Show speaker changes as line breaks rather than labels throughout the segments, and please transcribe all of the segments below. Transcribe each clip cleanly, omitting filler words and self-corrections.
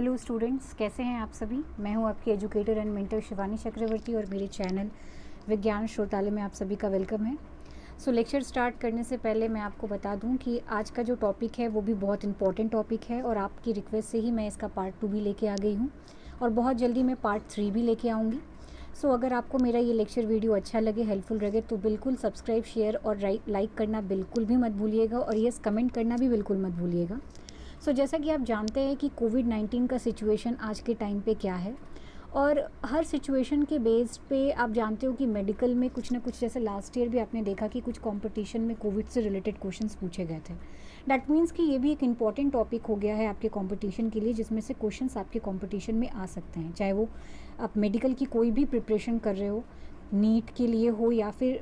Hello students, कैसे हैं आप सभी। मैं हूं आपकी एजुकेटर एंड मेंटर शिवानी चक्रवर्ती और मेरे चैनल विज्ञान श्रोतालय में आप सभी का वेलकम है। सो लेक्चर स्टार्ट करने से पहले मैं आपको बता दूं कि आज का जो टॉपिक है वो भी बहुत इंपॉर्टेंट टॉपिक है और आपकी रिक्वेस्ट से ही मैं इसका पार्ट 2 भी लेके आ गई हूं और बहुत जल्दी मैं पार्ट 3 भी लेके आऊँगी। सो अगर आपको मेरा ये लेक्चर वीडियो अच्छा लगे, हेल्पफुल लगे तो बिल्कुल सब्सक्राइब, शेयर और लाइक करना बिल्कुल भी मत भूलिएगा और यस कमेंट करना भी बिल्कुल मत भूलिएगा। सो जैसा कि आप जानते हैं कि कोविड-19 का सिचुएशन आज के टाइम पे क्या है और हर सिचुएशन के बेस पे आप जानते हो कि मेडिकल में कुछ ना कुछ, जैसे लास्ट ईयर भी आपने देखा कि कुछ कंपटीशन में कोविड से रिलेटेड क्वेश्चंस पूछे गए थे। दैट मीन्स कि ये भी एक इम्पॉर्टेंट टॉपिक हो गया है आपके कंपटीशन के लिए, जिसमें से क्वेश्चंस आपके कंपटीशन में आ सकते हैं, चाहे वो आप मेडिकल की कोई भी प्रिपरेशन कर रहे हो, नीट के लिए हो या फिर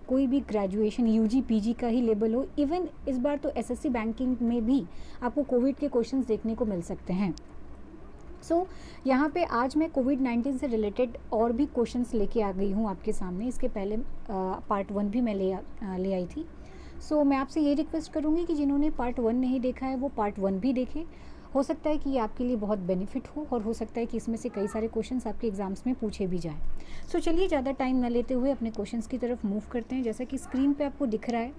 कोई भी ग्रेजुएशन यूजी पीजी का ही लेवल हो। इवन इस बार तो एसएससी बैंकिंग में भी आपको कोविड के क्वेश्चंस देखने को मिल सकते हैं। सो यहाँ पे आज मैं कोविड-19 से रिलेटेड और भी क्वेश्चंस लेके आ गई हूँ आपके सामने। इसके पहले पार्ट 1 भी मैं ले आई थी। सो मैं आपसे ये रिक्वेस्ट करूँगी कि जिन्होंने पार्ट 1 नहीं देखा है वो पार्ट 1 भी देखें। हो सकता है कि ये आपके लिए बहुत बेनिफिट हो और हो सकता है कि इसमें से कई सारे क्वेश्चंस आपके एग्जाम्स में पूछे भी जाएँ। सो चलिए ज़्यादा टाइम ना लेते हुए अपने क्वेश्चंस की तरफ मूव करते हैं। जैसा कि स्क्रीन पे आपको दिख रहा है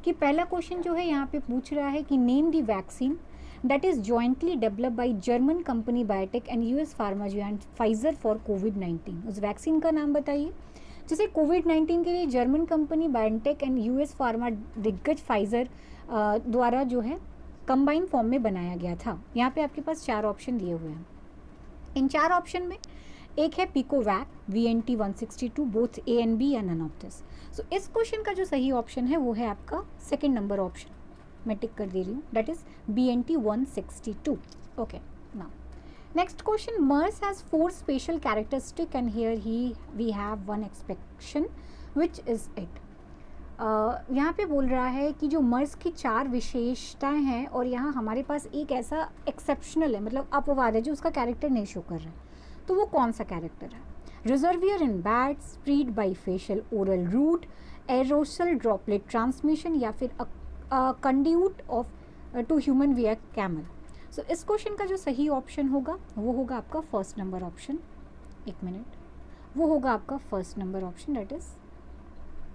कि पहला क्वेश्चन जो है यहाँ पे पूछ रहा है कि name the vaccine that is jointly developed by German company BioNTech and US pharma giant Pfizer for कोविड-19। उस वैक्सीन का नाम बताइए जिसे कोविड-19 के लिए German company BioNTech and US pharma दिग्गज फाइजर द्वारा जो है कंबाइन फॉर्म में बनाया गया था। यहाँ पे आपके पास 4 ऑप्शन दिए हुए हैं। इन 4 ऑप्शन में एक है PiCoVacc, VNT162, both A and B या नन ऑफ दिस। सो इस क्वेश्चन का जो सही ऑप्शन है वो है आपका सेकंड नंबर ऑप्शन, मैं टिक कर दे रही हूँ, that is BNT162। Okay, now next question, MERS has 4 special characteristic and here we have one expectation which is it. यहाँ पे बोल रहा है कि जो मर्स की 4 विशेषताएं हैं और यहाँ हमारे पास एक ऐसा एक्सेप्शनल है, मतलब अपवाद है, जो उसका कैरेक्टर नहीं शो कर रहा है। तो वो कौन सा कैरेक्टर है? Reservoir in bats, spread by facial oral route, एरोसल droplet transmission या फिर कंड्यूट ऑफ टू ह्यूमन विया कैमल। सो इस क्वेश्चन का जो सही ऑप्शन होगा वो होगा आपका फर्स्ट नंबर ऑप्शन। एक मिनट, वो होगा आपका first number option, that is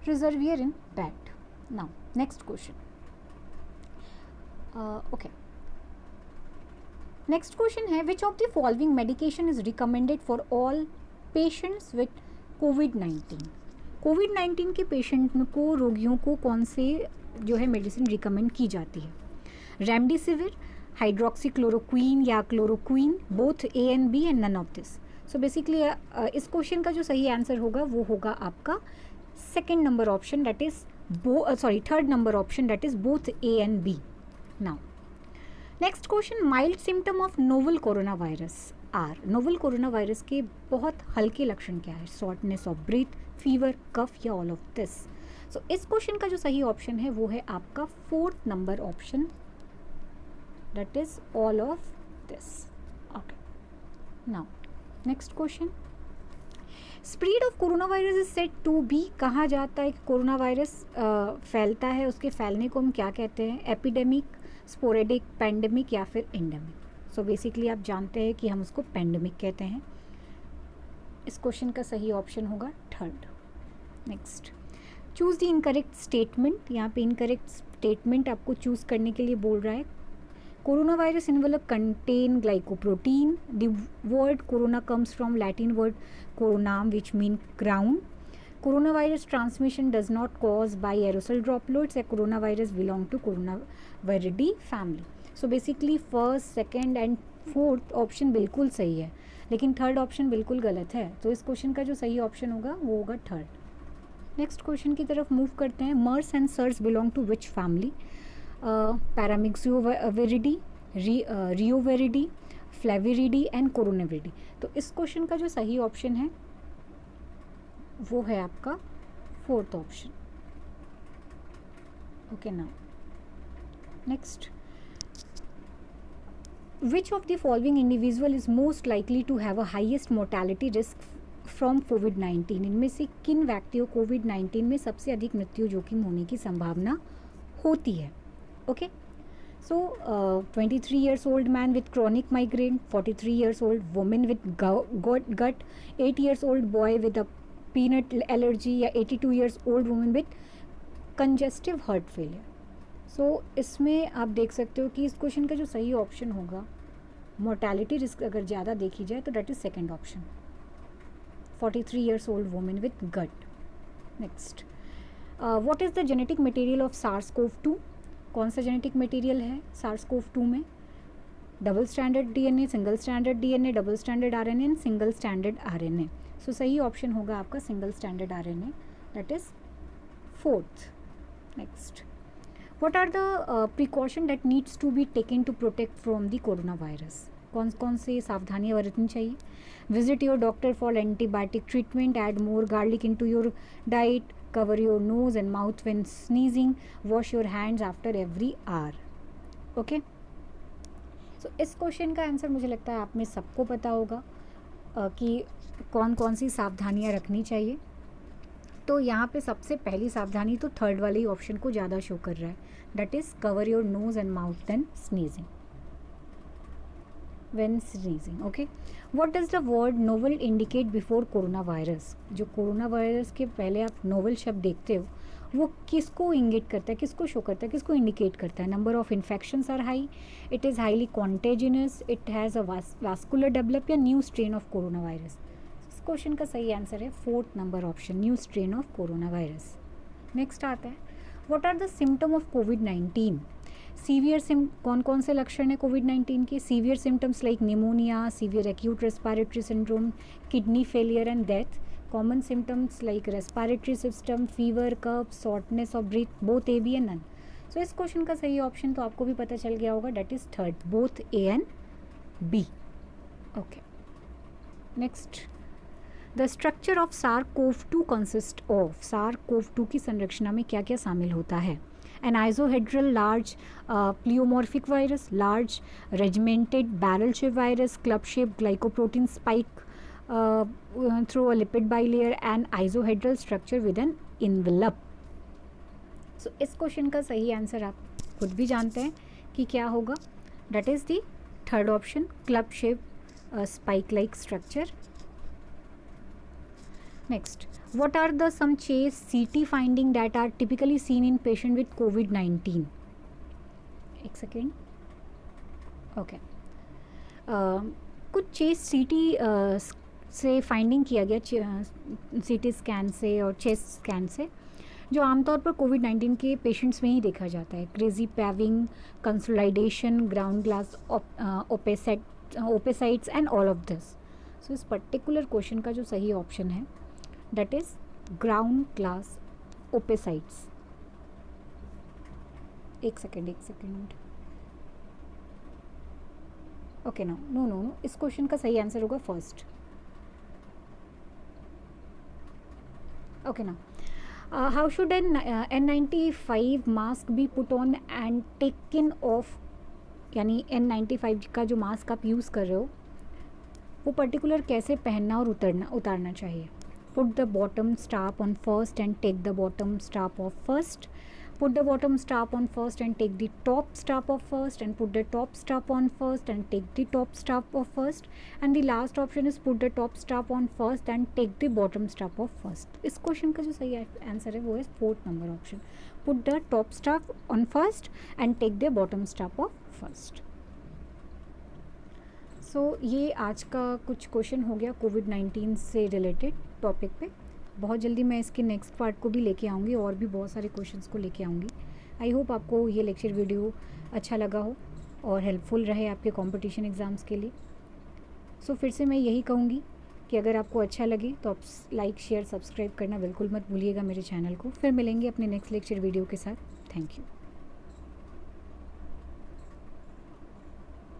reservoir in bat. Now next question. Okay, next question है which of the following medication is recommended for all patients with COVID-19। कोविड-19 के पेशेंट को, रोगियों को कौन से जो है मेडिसिन रिकमेंड की जाती है? रेमडेसिविर, हाइड्रोक्सीक्लोरोक्वीन या chloroquine, both A and B and none of this. So basically इस क्वेश्चन का जो सही आंसर होगा वो होगा आपका second number option, that is third number option, that is both A and B. Now next question, mild symptom of novel coronavirus are, novel coronavirus के बहुत हल्के लक्षण क्या है? shortness of breath, fever, cough या all of this। so इस question का जो सही ऑप्शन है वो है आपका fourth number option, that is all of this। okay, now next question, spread of corona virus is said to be, कहा जाता है कि कोरोना वायरस फैलता है, उसके फैलने को हम क्या कहते हैं? एपिडेमिक, स्पोरेडिक, पैंडेमिक या फिर एंडेमिक। सो बेसिकली आप जानते हैं कि हम उसको पैंडेमिक कहते हैं। इस क्वेश्चन का सही ऑप्शन होगा third. Next, choose the incorrect statement. यहाँ पे इनकरेक्ट स्टेटमेंट आपको चूज़ करने के लिए बोल रहा है। Coronavirus envelope contain glycoprotein. The word corona comes from Latin word coronam, which means crown. Coronavirus transmission does not cause by aerosol droplets. A coronavirus belong to Coronaviridae family. So basically first, second and fourth option बिल्कुल सही है, लेकिन third option बिल्कुल गलत है। तो इस question का जो सही ऑप्शन होगा वो होगा थर्ड। नेक्स्ट क्वेश्चन की तरफ मूव करते हैं। MERS and SARS belong to which family? Paramyxoviridae, Reoviridae, Flaviviridae and Coronaviridae. तो इस क्वेश्चन का जो सही ऑप्शन है वो है आपका fourth option. Okay, now next, which of the following individual is most likely to have a highest mortality risk from कोविड-19। इनमें से किन व्यक्तियों कोविड-19 में सबसे अधिक मृत्यु जोखिम होने की संभावना होती है? Okay, So, 23 years old man with chronic migraine, 43 years old woman with gut, 8 years old boy with a peanut allergy या 82 years old woman with congestive heart failure. So, इसमें आप देख सकते हो कि इस क्वेश्चन का जो सही ऑप्शन होगा, मोर्टैलिटी रिस्क अगर ज़्यादा देखी जाए तो that is second option, 43 years old woman with gut. Next, what is the genetic material of SARS-CoV-2? कौन सा जेनेटिक मटेरियल है SARS-CoV-2 में? Double standard DNA, single standard DNA, double standard RNA and single standard RNA. So सही option होगा आपका single standard RNA, that is fourth. Next, what are the precaution that needs to be taken to protect from the corona virus? कौन कौन से सावधानियाँ बरतनी चाहिए? Visit your doctor for antibiotic treatment, add more garlic into your diet, cover your nose and mouth when sneezing, wash your hands after every hour. Okay, so इस question का answer मुझे लगता है आप में सबको पता होगा कि कौन कौन सी सावधानियाँ रखनी चाहिए. तो यहाँ पे सबसे पहली सावधानी तो थर्ड वाले ही ऑप्शन को ज़्यादा शो कर रहा है, that is cover your nose and mouth then sneezing, when sneezing. Okay, what does the word novel indicate before coronavirus? जो कोरोना वायरस के पहले आप नोवल शब्द देखते हो वो किसको इंगिट करता है, किसको शो करता है, किसको इंडिकेट करता है? Number of infections are high, it is highly contagious, it has a vascular develop या new strain of corona virus. इस क्वेश्चन का सही आंसर है fourth number option, new strain of corona virus. Next आता है, what are the symptom of कोविड-19? Severe कौन कौन से लक्षण है कोविड-19 के? Severe symptoms like pneumonia, severe acute respiratory syndrome, kidney failure and death. Common symptoms like respiratory system, fever, cough, shortness of breath, both A B and none. So इस question का सही ऑप्शन तो आपको भी पता चल गया होगा, that is third, both A and B. Okay, next, the structure of SARS-CoV-2 consist of. SARS-CoV-2 की संरचना में क्या क्या शामिल होता है? An isohedral large pleomorphic virus, large regimented barrel-shaped virus, club-shaped glycoprotein spike through a lipid bilayer, and isohedral structure with an envelope. So इस question का सही आंसर आप खुद भी जानते हैं कि क्या होगा, that is the third option, club-shaped spike-like structure. Next, what are the some chase CT finding that are typically seen in patient with COVID-19? एक सेकेंड. ओके, कुछ चेस्ट CT से फाइंडिंग किया गया, CT स्कैन से और chest scan से, जो आमतौर पर कोविड-19 के पेशेंट्स में ही देखा जाता है. Crazy paving, consolidation, ground glass opacities and all of this. So इस पर्टिकुलर क्वेश्चन का जो सही ऑप्शन है that is ground glass oocytes. एक सेकेंड. ओके, नो, इस क्वेश्चन का सही आंसर होगा first. Okay, now how should an N95 mask B put on and taken of? यानी N95 का जो मास्क आप यूज़ कर रहे हो वो पर्टिकुलर कैसे पहनना और उतारना चाहिए? Put the bottom strap on first and take the bottom strap off first. Put the bottom strap on first and take the top strap off first, and put the top strap on first and take the top strap off first. And the last option is put the top strap on first and take the bottom strap off first. इस question का जो सही answer है वो है fourth number option, put the top strap on first and take the bottom strap off first. सो ये आज का कुछ क्वेश्चन हो गया कोविड-19 से रिलेटेड टॉपिक पे. बहुत जल्दी मैं इसके नेक्स्ट पार्ट को भी लेके आऊँगी और भी बहुत सारे क्वेश्चंस को लेके आऊँगी. आई होप आपको ये लेक्चर वीडियो अच्छा लगा हो और हेल्पफुल रहे आपके कंपटीशन एग्ज़ाम्स के लिए. सो फिर से मैं यही कहूँगी कि अगर आपको अच्छा लगे तो आप लाइक, शेयर, सब्सक्राइब करना बिल्कुल मत भूलिएगा मेरे चैनल को. फिर मिलेंगे अपने नेक्स्ट लेक्चर वीडियो के साथ. Thank you.